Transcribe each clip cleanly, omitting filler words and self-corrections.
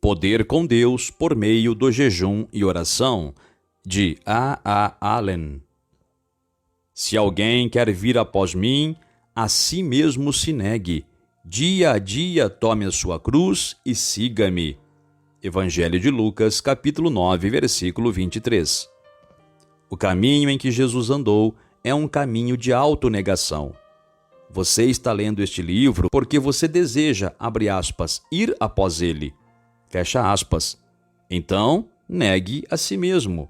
Poder com Deus por meio do jejum e oração, de A. Allen. Se alguém quer vir após mim, a si mesmo se negue. Dia a dia tome a sua cruz e siga-me. Evangelho de Lucas, capítulo 9, versículo 23. O caminho em que Jesus andou é um caminho de autonegação. Você está lendo este livro porque você deseja, abre aspas, ir após ele. Fecha aspas. Então, negue a si mesmo.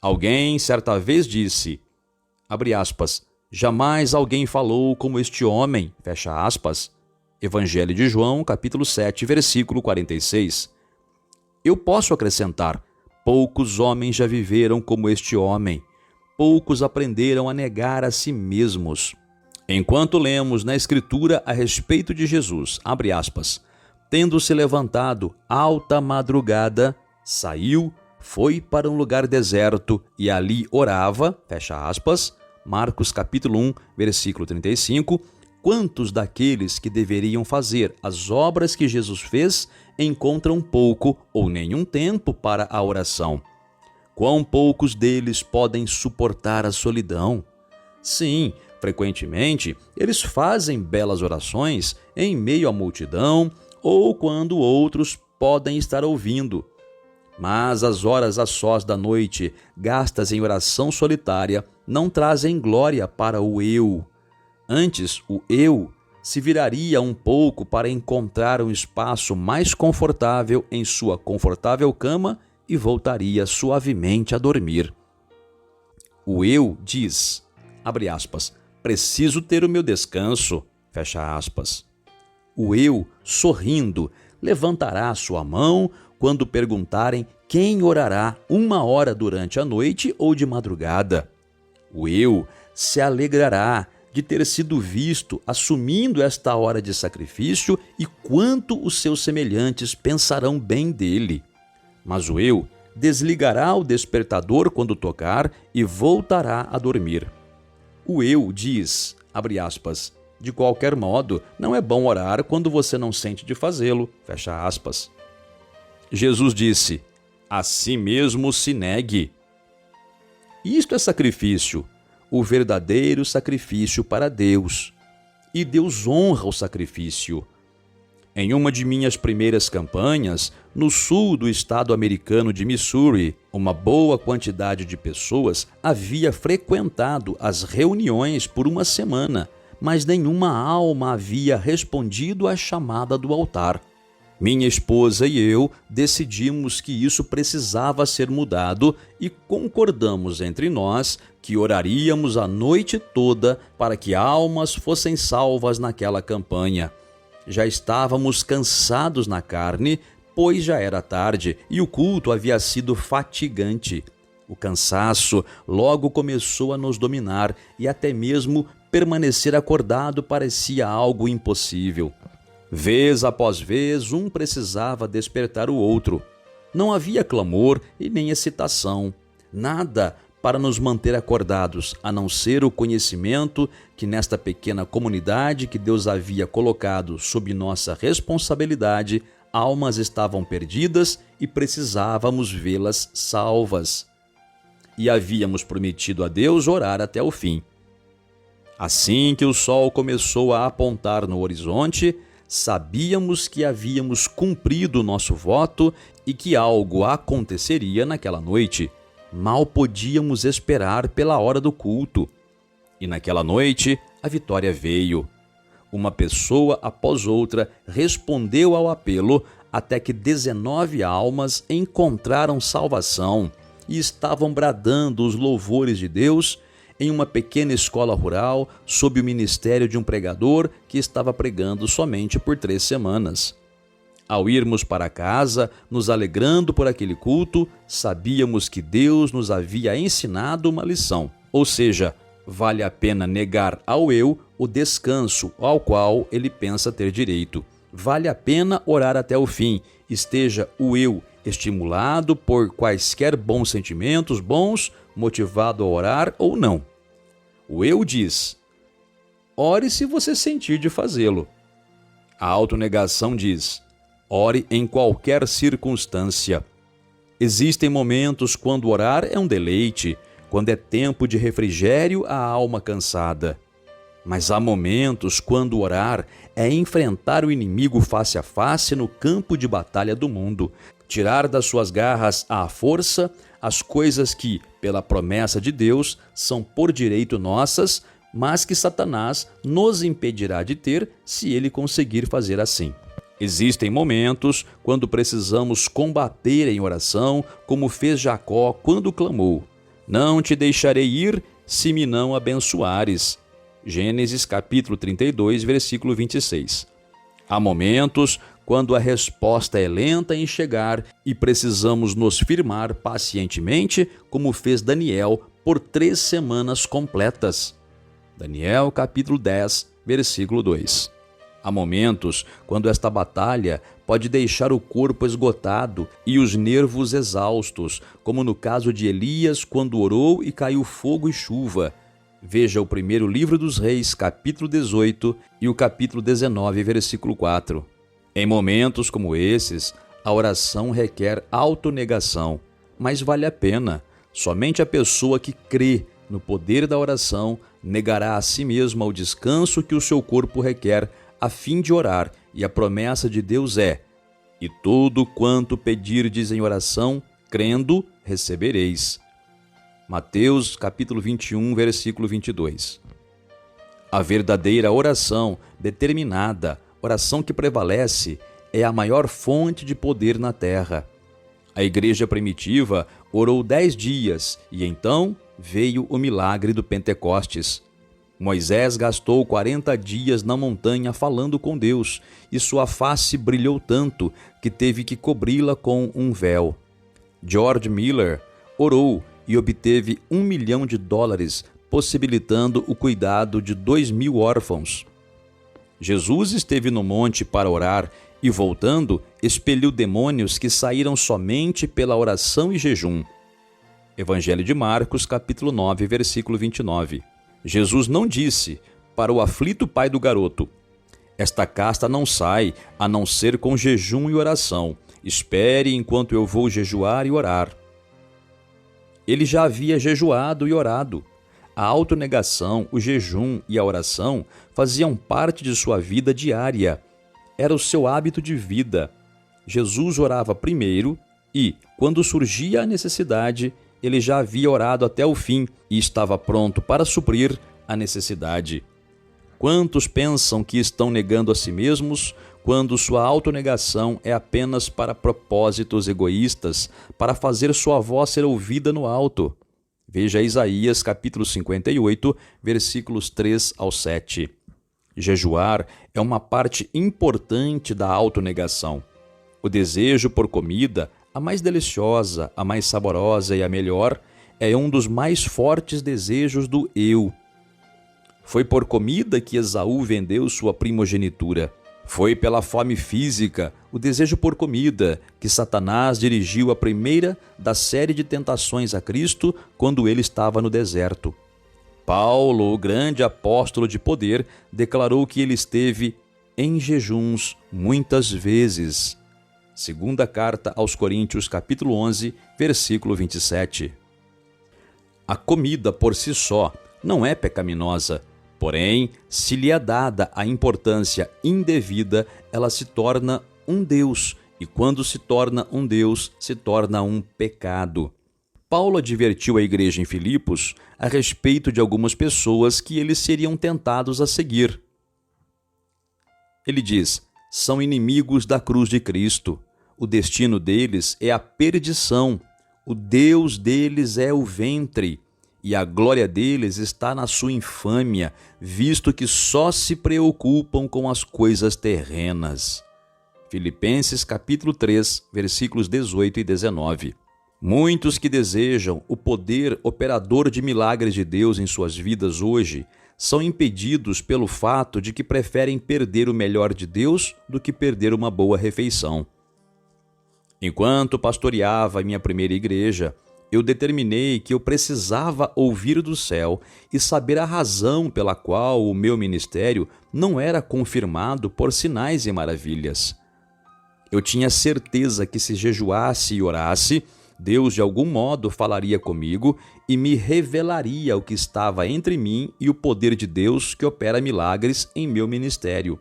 Alguém certa vez disse, abre aspas, jamais alguém falou como este homem, fecha aspas. Evangelho de João, capítulo 7, versículo 46. Eu posso acrescentar, poucos homens já viveram como este homem. Poucos aprenderam a negar a si mesmos. Enquanto lemos na Escritura a respeito de Jesus, abre aspas, tendo se levantado alta madrugada, saiu, foi para um lugar deserto e ali orava, fecha aspas, Marcos capítulo 1, versículo 35, quantos daqueles que deveriam fazer as obras que Jesus fez encontram pouco ou nenhum tempo para a oração? Quão poucos deles podem suportar a solidão? Sim, frequentemente eles fazem belas orações em meio à multidão ou quando outros podem estar ouvindo. Mas as horas a sós da noite, gastas em oração solitária, não trazem glória para o eu. Antes, o eu se viraria um pouco para encontrar um espaço mais confortável em sua confortável cama e voltaria suavemente a dormir. O eu diz, abre aspas, preciso ter o meu descanso, fecha aspas. O eu, sorrindo, levantará sua mão quando perguntarem quem orará 1 hora durante a noite ou de madrugada. O eu se alegrará de ter sido visto assumindo esta hora de sacrifício e quanto os seus semelhantes pensarão bem dele. Mas o eu desligará o despertador quando tocar e voltará a dormir. O eu diz, abre aspas, de qualquer modo, não é bom orar quando você não sente de fazê-lo, fecha aspas. Jesus disse, a si mesmo se negue. Isto é sacrifício, o verdadeiro sacrifício para Deus. E Deus honra o sacrifício. Em uma de minhas primeiras campanhas, no sul do estado americano de Missouri, uma boa quantidade de pessoas havia frequentado as reuniões por uma semana, mas nenhuma alma havia respondido à chamada do altar. Minha esposa e eu decidimos que isso precisava ser mudado e concordamos entre nós que oraríamos a noite toda para que almas fossem salvas naquela campanha. Já estávamos cansados na carne, pois já era tarde e o culto havia sido fatigante. O cansaço logo começou a nos dominar e até mesmo permanecer acordado parecia algo impossível. Vez após vez, um precisava despertar o outro. Não havia clamor e nem excitação, nada para nos manter acordados, a não ser o conhecimento que nesta pequena comunidade que Deus havia colocado sob nossa responsabilidade, almas estavam perdidas e precisávamos vê-las salvas. E havíamos prometido a Deus orar até o fim. Assim que o sol começou a apontar no horizonte, sabíamos que havíamos cumprido o nosso voto e que algo aconteceria naquela noite. Mal podíamos esperar pela hora do culto. E naquela noite, a vitória veio. Uma pessoa após outra respondeu ao apelo até que 19 almas encontraram salvação e estavam bradando os louvores de Deus em uma pequena escola rural sob o ministério de um pregador que estava pregando somente por 3 semanas. Ao irmos para casa, nos alegrando por aquele culto, sabíamos que Deus nos havia ensinado uma lição, ou seja, vale a pena negar ao eu o descanso ao qual ele pensa ter direito. Vale a pena orar até o fim, esteja o eu estimulado por quaisquer bons sentimentos bons, motivado a orar ou não. O eu diz, ore se você sentir de fazê-lo. A autonegação diz, Ore em qualquer circunstância. Existem momentos quando orar é um deleite, quando é tempo de refrigério à alma cansada. Mas há momentos quando orar é enfrentar o inimigo face a face no campo de batalha do mundo, tirar das suas garras à força as coisas que, pela promessa de Deus, são por direito nossas, mas que Satanás nos impedirá de ter se ele conseguir fazer assim. Existem momentos quando precisamos combater em oração, como fez Jacó quando clamou: "Não te deixarei ir se me não abençoares." Gênesis capítulo 32, versículo 26. Há momentos quando a resposta é lenta em chegar e precisamos nos firmar pacientemente, como fez Daniel por 3 semanas completas. Daniel capítulo 10, versículo 2. Há momentos quando esta batalha pode deixar o corpo esgotado e os nervos exaustos, como no caso de Elias quando orou e caiu fogo e chuva. Veja o primeiro livro dos Reis, capítulo 18 e o capítulo 19, versículo 4. Em momentos como esses, a oração requer autonegação, mas vale a pena. Somente a pessoa que crê no poder da oração negará a si mesma o descanso que o seu corpo requer a fim de orar, e a promessa de Deus é: "E tudo quanto pedirdes em oração, crendo, recebereis." Mateus capítulo 21, versículo 22. A verdadeira oração determinada, oração que prevalece, é a maior fonte de poder na terra. A igreja primitiva orou 10 dias e então veio o milagre do Pentecostes. Moisés gastou 40 dias na montanha falando com Deus e sua face brilhou tanto que teve que cobri-la com um véu. George Miller orou e obteve $1 milhão, possibilitando o cuidado de 2.000 órfãos. Jesus esteve no monte para orar e, voltando, expeliu demônios que saíram somente pela oração e jejum. Evangelho de Marcos, capítulo 9, versículo 29. Jesus não disse para o aflito pai do garoto: "Esta casta não sai, a não ser com jejum e oração. Espere enquanto eu vou jejuar e orar." Ele já havia jejuado e orado. A autonegação, o jejum e a oração faziam parte de sua vida diária. Era o seu hábito de vida. Jesus orava primeiro e, quando surgia a necessidade, ele já havia orado até o fim e estava pronto para suprir a necessidade. Quantos pensam que estão negando a si mesmos quando sua autonegação é apenas para propósitos egoístas, para fazer sua voz ser ouvida no alto? Veja Isaías capítulo 58, versículos 3 ao 7. Jejuar é uma parte importante da autonegação. O desejo por comida, a mais deliciosa, a mais saborosa e a melhor, é um dos mais fortes desejos do eu. Foi por comida que Esaú vendeu sua primogenitura. Foi pela fome física, o desejo por comida, que Satanás dirigiu a primeira da série de tentações a Cristo quando ele estava no deserto. Paulo, o grande apóstolo de poder, declarou que ele esteve em jejuns muitas vezes. Segunda carta aos Coríntios, capítulo 11, versículo 27. A comida por si só não é pecaminosa. Porém, se lhe é dada a importância indevida, ela se torna um Deus, e quando se torna um Deus, se torna um pecado. Paulo advertiu a igreja em Filipos a respeito de algumas pessoas que eles seriam tentados a seguir. Ele diz: "São inimigos da cruz de Cristo. O destino deles é a perdição. O Deus deles é o ventre. E a glória deles está na sua infâmia, visto que só se preocupam com as coisas terrenas." Filipenses capítulo 3, versículos 18 e 19. Muitos que desejam o poder operador de milagres de Deus em suas vidas hoje são impedidos pelo fato de que preferem perder o melhor de Deus do que perder uma boa refeição. Enquanto pastoreava a minha primeira igreja, eu determinei que eu precisava ouvir do céu e saber a razão pela qual o meu ministério não era confirmado por sinais e maravilhas. Eu tinha certeza que se jejuasse e orasse, Deus de algum modo falaria comigo e me revelaria o que estava entre mim e o poder de Deus que opera milagres em meu ministério.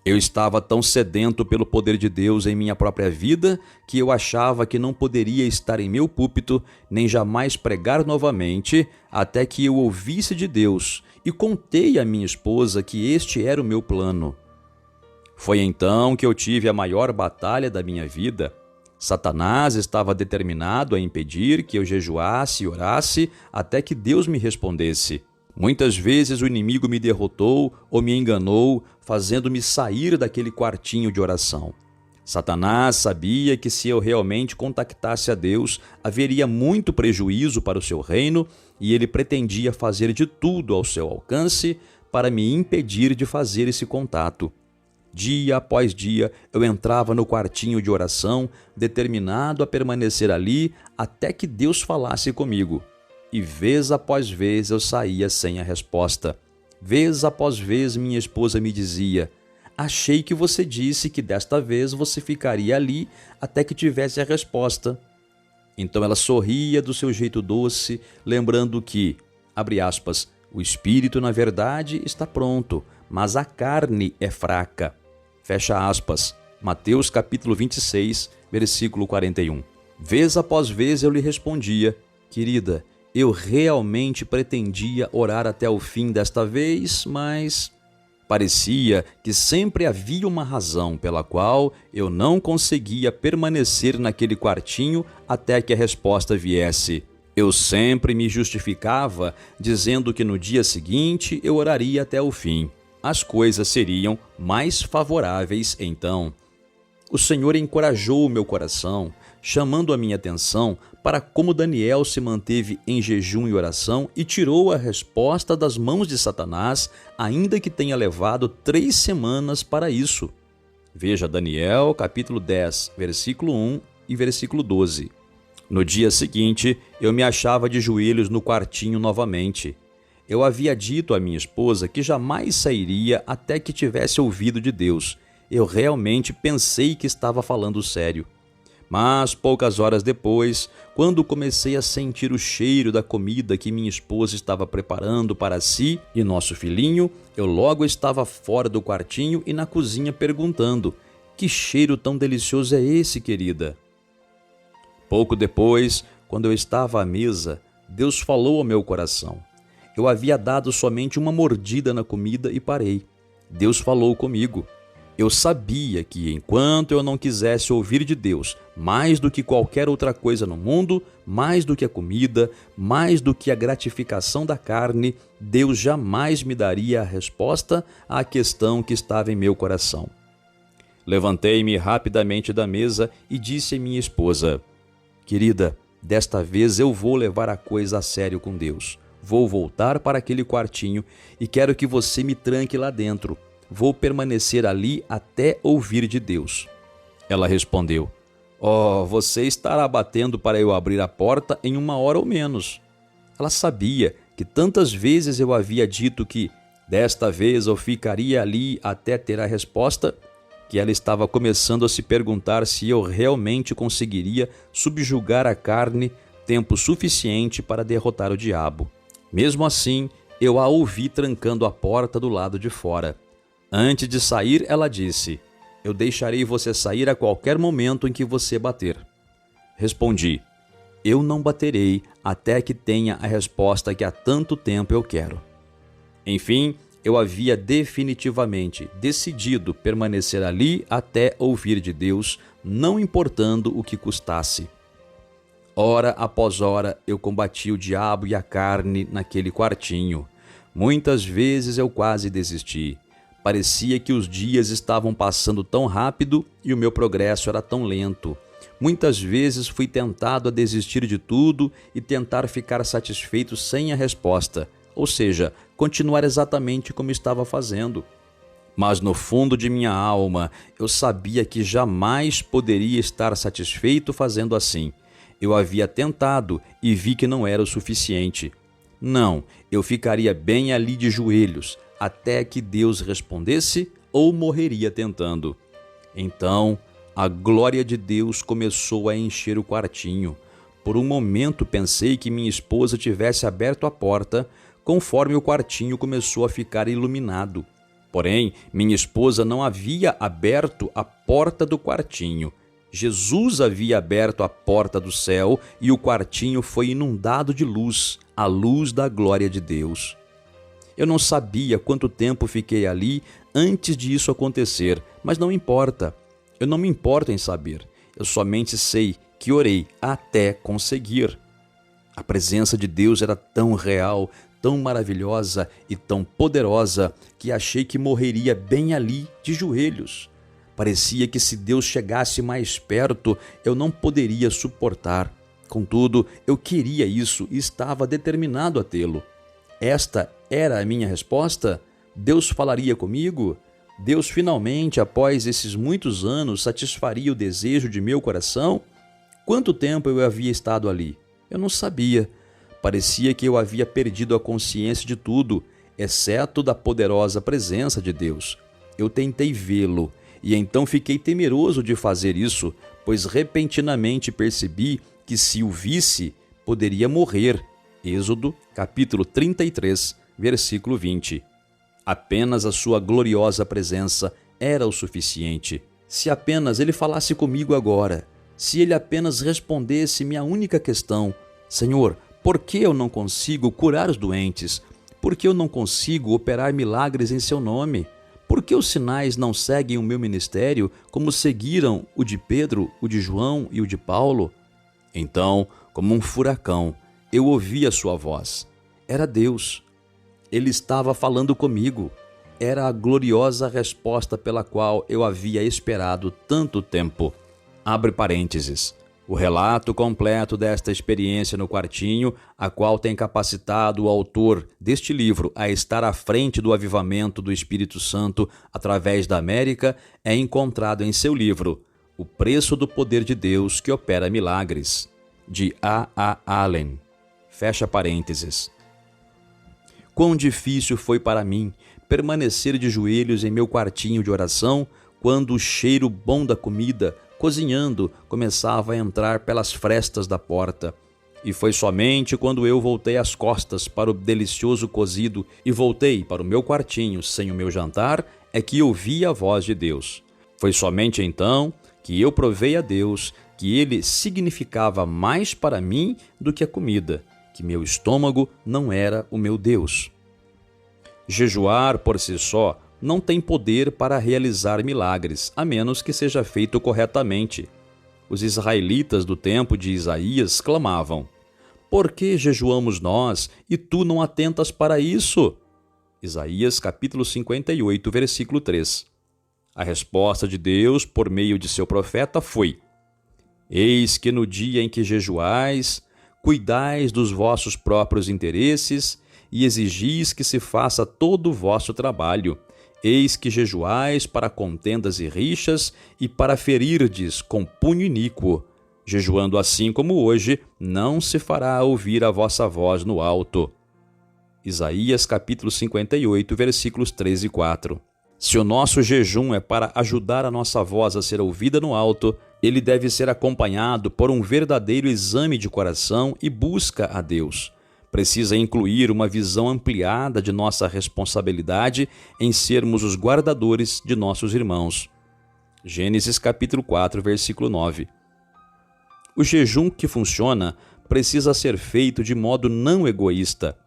Eu estava tão sedento pelo poder de Deus em minha própria vida que eu achava que não poderia estar em meu púlpito nem jamais pregar novamente até que eu ouvisse de Deus e contei à minha esposa que este era o meu plano. Foi então que eu tive a maior batalha da minha vida. Satanás estava determinado a impedir que eu jejuasse e orasse até que Deus me respondesse. Muitas vezes o inimigo me derrotou ou me enganou, fazendo-me sair daquele quartinho de oração. Satanás sabia que se eu realmente contactasse a Deus, haveria muito prejuízo para o seu reino e ele pretendia fazer de tudo ao seu alcance para me impedir de fazer esse contato. Dia após dia, eu entrava no quartinho de oração, determinado a permanecer ali até que Deus falasse comigo. E vez após vez eu saía sem a resposta. Vez após vez minha esposa me dizia: achei que você disse que desta vez você ficaria ali até que tivesse a resposta. Então ela sorria do seu jeito doce, lembrando que, abre aspas, o espírito na verdade está pronto, mas a carne é fraca. Fecha aspas. Mateus capítulo 26, versículo 41. Vez após vez eu lhe respondia: querida, eu realmente pretendia orar até o fim desta vez, mas parecia que sempre havia uma razão pela qual eu não conseguia permanecer naquele quartinho até que a resposta viesse. Eu sempre me justificava, dizendo que no dia seguinte eu oraria até o fim. As coisas seriam mais favoráveis então. O Senhor encorajou o meu coração, chamando a minha atenção para como Daniel se manteve em jejum e oração e tirou a resposta das mãos de Satanás, ainda que tenha levado 3 semanas para isso. Veja Daniel, capítulo 10, versículo 1 e versículo 12. No dia seguinte, eu me achava de joelhos no quartinho novamente. Eu havia dito à minha esposa que jamais sairia até que tivesse ouvido de Deus. Eu realmente pensei que estava falando sério. Mas poucas horas depois, quando comecei a sentir o cheiro da comida que minha esposa estava preparando para si e nosso filhinho, eu logo estava fora do quartinho e na cozinha perguntando: que cheiro tão delicioso é esse, querida? Pouco depois, quando eu estava à mesa, Deus falou ao meu coração. Eu havia dado somente uma mordida na comida e parei. Deus falou comigo. Eu sabia que enquanto eu não quisesse ouvir de Deus mais do que qualquer outra coisa no mundo, mais do que a comida, mais do que a gratificação da carne, Deus jamais me daria a resposta à questão que estava em meu coração. Levantei-me rapidamente da mesa e disse à minha esposa: querida, desta vez eu vou levar a coisa a sério com Deus. Vou voltar para aquele quartinho e quero que você me tranque lá dentro. Vou permanecer ali até ouvir de Deus. Ela respondeu: você estará batendo para eu abrir a porta em 1 hora ou menos. Ela sabia que tantas vezes eu havia dito que desta vez eu ficaria ali até ter a resposta, que ela estava começando a se perguntar se eu realmente conseguiria subjugar a carne tempo suficiente para derrotar o diabo. Mesmo assim, eu a ouvi trancando a porta do lado de fora. Antes de sair, ela disse: eu deixarei você sair a qualquer momento em que você bater. Respondi: eu não baterei até que tenha a resposta que há tanto tempo eu quero. Enfim, eu havia definitivamente decidido permanecer ali até ouvir de Deus, não importando o que custasse. Hora após hora eu combati o diabo e a carne naquele quartinho. Muitas vezes eu quase desisti. Parecia que os dias estavam passando tão rápido e o meu progresso era tão lento. Muitas vezes fui tentado a desistir de tudo e tentar ficar satisfeito sem a resposta, ou seja, continuar exatamente como estava fazendo. Mas no fundo de minha alma, eu sabia que jamais poderia estar satisfeito fazendo assim. Eu havia tentado e vi que não era o suficiente. Não, eu ficaria bem ali de joelhos, até que Deus respondesse ou morreria tentando. Então, a glória de Deus começou a encher o quartinho. Por um momento pensei que minha esposa tivesse aberto a porta, conforme o quartinho começou a ficar iluminado. Porém, minha esposa não havia aberto a porta do quartinho. Jesus havia aberto a porta do céu e o quartinho foi inundado de luz, a luz da glória de Deus. Eu não sabia quanto tempo fiquei ali antes de isso acontecer, mas não importa. Eu não me importo em saber. Eu somente sei que orei até conseguir. A presença de Deus era tão real, tão maravilhosa e tão poderosa que achei que morreria bem ali de joelhos. Parecia que se Deus chegasse mais perto, eu não poderia suportar. Contudo, eu queria isso e estava determinado a tê-lo. Esta era a minha resposta? Deus falaria comigo? Deus finalmente, após esses muitos anos, satisfaria o desejo de meu coração? Quanto tempo eu havia estado ali? Eu não sabia. Parecia que eu havia perdido a consciência de tudo, exceto da poderosa presença de Deus. Eu tentei vê-lo, e então fiquei temeroso de fazer isso, pois repentinamente percebi que se o visse, poderia morrer. Êxodo, capítulo 33, versículo 20. Apenas a sua gloriosa presença era o suficiente. Se apenas ele falasse comigo agora, se ele apenas respondesse minha única questão: Senhor, por que eu não consigo curar os doentes? Por que eu não consigo operar milagres em seu nome? Por que os sinais não seguem o meu ministério como seguiram o de Pedro, o de João e o de Paulo? Então, como um furacão, eu ouvi a sua voz. Era Deus. Ele estava falando comigo. Era a gloriosa resposta pela qual eu havia esperado tanto tempo. Abre parênteses. O relato completo desta experiência no quartinho, a qual tem capacitado o autor deste livro a estar à frente do avivamento do Espírito Santo através da América, é encontrado em seu livro O Preço do Poder de Deus que Opera Milagres, de A. Allen. Fecha parênteses. Quão difícil foi para mim permanecer de joelhos em meu quartinho de oração quando o cheiro bom da comida, cozinhando, começava a entrar pelas frestas da porta. E foi somente quando eu voltei as costas para o delicioso cozido e voltei para o meu quartinho sem o meu jantar, é que ouvi a voz de Deus. Foi somente então que eu provei a Deus que ele significava mais para mim do que a comida, que meu estômago não era o meu Deus. Jejuar por si só não tem poder para realizar milagres, a menos que seja feito corretamente. Os israelitas do tempo de Isaías clamavam: Por que jejuamos nós e tu não atentas para isso? Isaías capítulo 58, versículo 3. A resposta de Deus por meio de seu profeta foi: Eis que no dia em que jejuais, cuidais dos vossos próprios interesses e exigis que se faça todo o vosso trabalho. Eis que jejuais para contendas e rixas e para ferirdes com punho iníquo. Jejuando assim como hoje, não se fará ouvir a vossa voz no alto. Isaías capítulo 58, versículos 3 e 4. Se o nosso jejum é para ajudar a nossa voz a ser ouvida no alto, ele deve ser acompanhado por um verdadeiro exame de coração e busca a Deus. Precisa incluir uma visão ampliada de nossa responsabilidade em sermos os guardadores de nossos irmãos. Gênesis capítulo 4, versículo 9. O jejum que funciona precisa ser feito de modo não egoísta.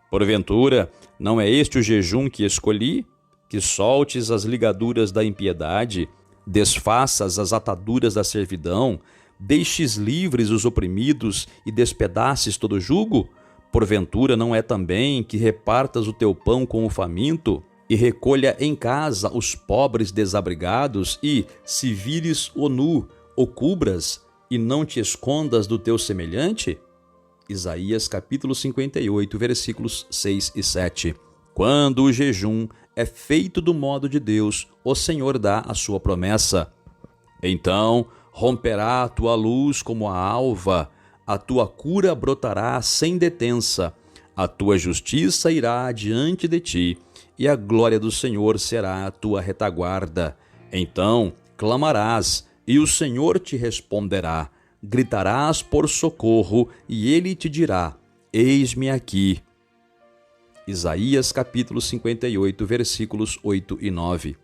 Porventura, não é este o jejum que escolhi? Que soltes as ligaduras da impiedade, desfaças as ataduras da servidão, deixes livres os oprimidos e despedaces todo jugo? Porventura não é também que repartas o teu pão com o faminto e recolha em casa os pobres desabrigados e, se vires o nu, o cubras e não te escondas do teu semelhante? Isaías capítulo 58, versículos 6 e 7. Quando o jejum é feito do modo de Deus, o Senhor dá a sua promessa. Então romperá a tua luz como a alva, a tua cura brotará sem detença, a tua justiça irá diante de ti, e a glória do Senhor será a tua retaguarda. Então clamarás, e o Senhor te responderá. Gritarás por socorro, e ele te dirá: eis-me aqui. Isaías capítulo 58, versículos 8 e 9.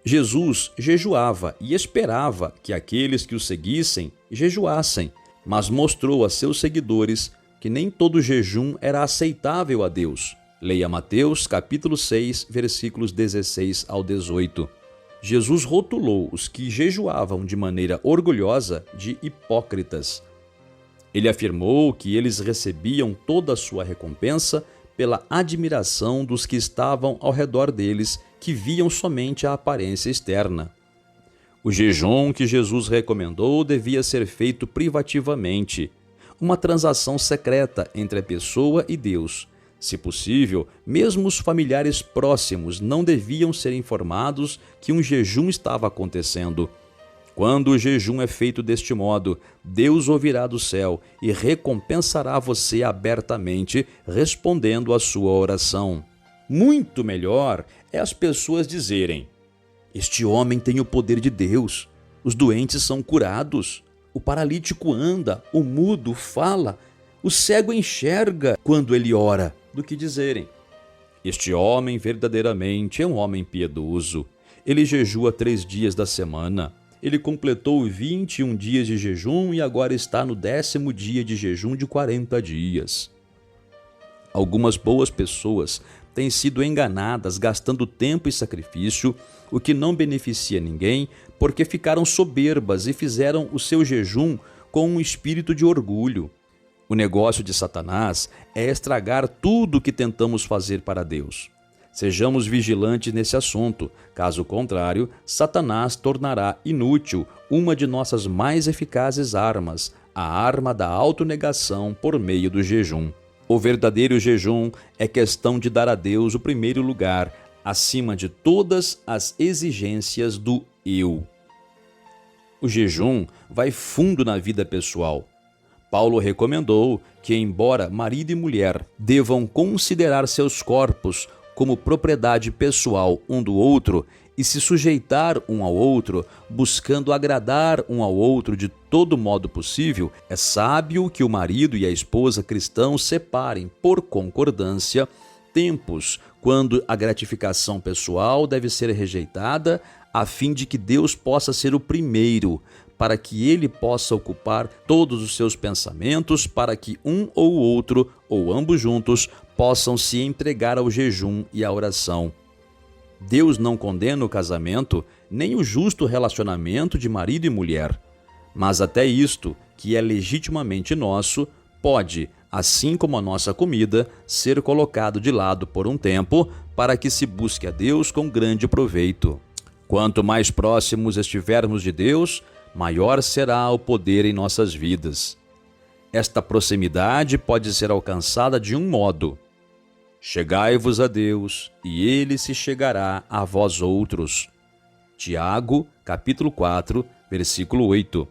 Jesus jejuava e esperava que aqueles que o seguissem jejuassem, mas mostrou a seus seguidores que nem todo jejum era aceitável a Deus. Leia Mateus capítulo 6, versículos 16 ao 18. Jesus rotulou os que jejuavam de maneira orgulhosa de hipócritas. Ele afirmou que eles recebiam toda a sua recompensa pela admiração dos que estavam ao redor deles, que viam somente a aparência externa. O jejum que Jesus recomendou devia ser feito privativamente, uma transação secreta entre a pessoa e Deus. Se possível, mesmo os familiares próximos não deviam ser informados que um jejum estava acontecendo. Quando o jejum é feito deste modo, Deus ouvirá do céu e recompensará você abertamente, respondendo à sua oração. Muito melhor é as pessoas dizerem: este homem tem o poder de Deus, os doentes são curados, o paralítico anda, o mudo fala, o cego enxerga quando ele ora, do que dizerem: este homem verdadeiramente é um homem piedoso, ele jejua 3 dias da semana. Ele completou 21 dias de jejum e agora está no 10º dia de jejum de 40 dias. Algumas boas pessoas têm sido enganadas gastando tempo e sacrifício, o que não beneficia ninguém, porque ficaram soberbas e fizeram o seu jejum com um espírito de orgulho. O negócio de Satanás é estragar tudo o que tentamos fazer para Deus. Sejamos vigilantes nesse assunto, caso contrário, Satanás tornará inútil uma de nossas mais eficazes armas, a arma da autonegação por meio do jejum. O verdadeiro jejum é questão de dar a Deus o primeiro lugar, acima de todas as exigências do eu. O jejum vai fundo na vida pessoal. Paulo recomendou que, embora marido e mulher devam considerar seus corpos como propriedade pessoal um do outro e se sujeitar um ao outro, buscando agradar um ao outro de todo modo possível, é sábio que o marido e a esposa cristãos separem, por concordância, tempos quando a gratificação pessoal deve ser rejeitada, a fim de que Deus possa ser o primeiro, para que ele possa ocupar todos os seus pensamentos, para que um ou outro, ou ambos juntos, possam se entregar ao jejum e à oração. Deus não condena o casamento, nem o justo relacionamento de marido e mulher. Mas até isto, que é legitimamente nosso, pode, assim como a nossa comida, ser colocado de lado por um tempo, para que se busque a Deus com grande proveito. Quanto mais próximos estivermos de Deus, maior será o poder em nossas vidas. Esta proximidade pode ser alcançada de um modo: chegai-vos a Deus, e Ele se chegará a vós outros. Tiago, capítulo 4, versículo 8.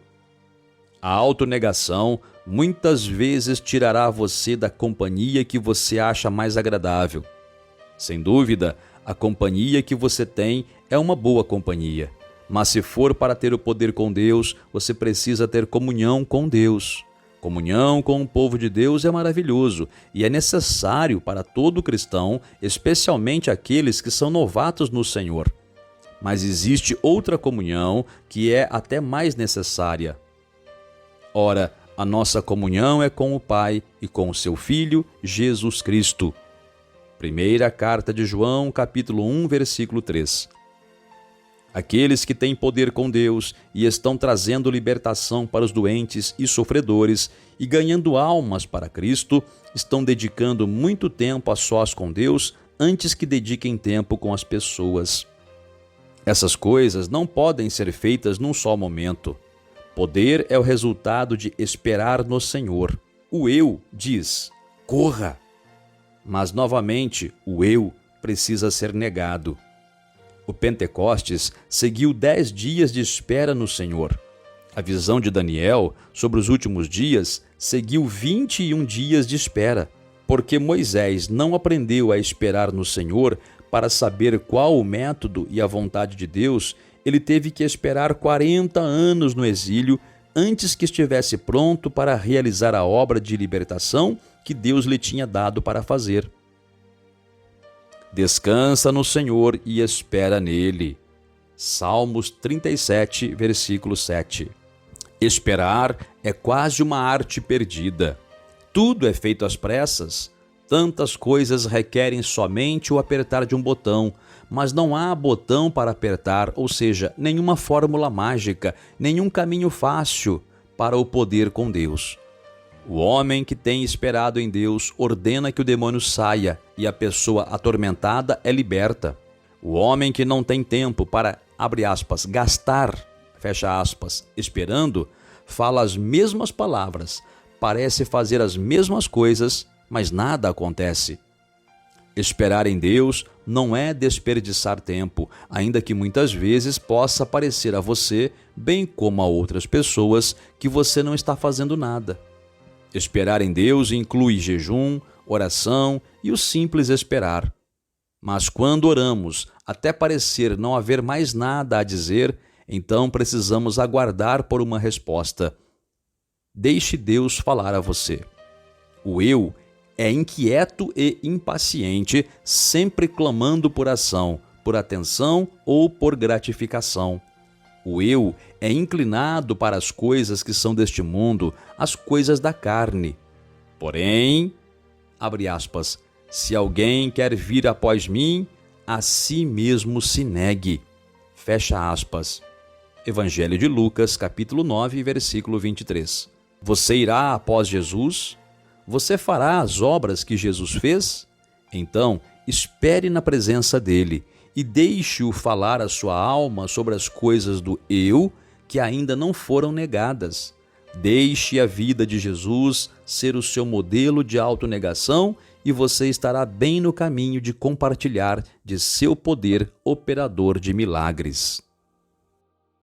A autonegação muitas vezes tirará você da companhia que você acha mais agradável. Sem dúvida, a companhia que você tem é uma boa companhia. Mas se for para ter o poder com Deus, você precisa ter comunhão com Deus. Comunhão com o povo de Deus é maravilhoso e é necessário para todo cristão, especialmente aqueles que são novatos no Senhor. Mas existe outra comunhão que é até mais necessária. Ora, a nossa comunhão é com o Pai e com o seu Filho, Jesus Cristo. Primeira carta de João, capítulo 1, versículo 3. Aqueles que têm poder com Deus e estão trazendo libertação para os doentes e sofredores e ganhando almas para Cristo, estão dedicando muito tempo a sós com Deus antes que dediquem tempo com as pessoas. Essas coisas não podem ser feitas num só momento. Poder é o resultado de esperar no Senhor. O eu diz: corra! Mas, novamente, o eu precisa ser negado. O Pentecostes seguiu 10 dias de espera no Senhor. A visão de Daniel sobre os últimos dias seguiu 21 dias de espera, porque Moisés não aprendeu a esperar no Senhor Para saber qual o método e a vontade de Deus, ele teve que esperar 40 anos no exílio antes que estivesse pronto para realizar a obra de libertação que Deus lhe tinha dado para fazer. Descansa no Senhor e espera nele. Salmos 37, versículo 7. Esperar é quase uma arte perdida. Tudo é feito às pressas. Tantas coisas requerem somente o apertar de um botão, mas não há botão para apertar, ou seja, nenhuma fórmula mágica, nenhum caminho fácil para o poder com Deus. O homem que tem esperado em Deus ordena que o demônio saia e a pessoa atormentada é liberta. O homem que não tem tempo para, abre aspas, gastar, fecha aspas, esperando, fala as mesmas palavras, parece fazer as mesmas coisas, mas nada acontece. Esperar em Deus não é desperdiçar tempo, ainda que muitas vezes possa parecer a você, bem como a outras pessoas, que você não está fazendo nada. Esperar em Deus inclui jejum, oração e o simples esperar. Mas quando oramos, até parecer não haver mais nada a dizer, então precisamos aguardar por uma resposta. Deixe Deus falar a você. O eu é inquieto e impaciente, sempre clamando por ação, por atenção ou por gratificação. O eu é inclinado para as coisas que são deste mundo, as coisas da carne. Porém, abre aspas, se alguém quer vir após mim, a si mesmo se negue. Fecha aspas. Evangelho de Lucas, capítulo 9, versículo 23. Você irá após Jesus? Você fará as obras que Jesus fez? Então, espere na presença dele e deixe-o falar a sua alma sobre as coisas do eu que ainda não foram negadas. Deixe a vida de Jesus ser o seu modelo de autonegação e você estará bem no caminho de compartilhar de seu poder operador de milagres.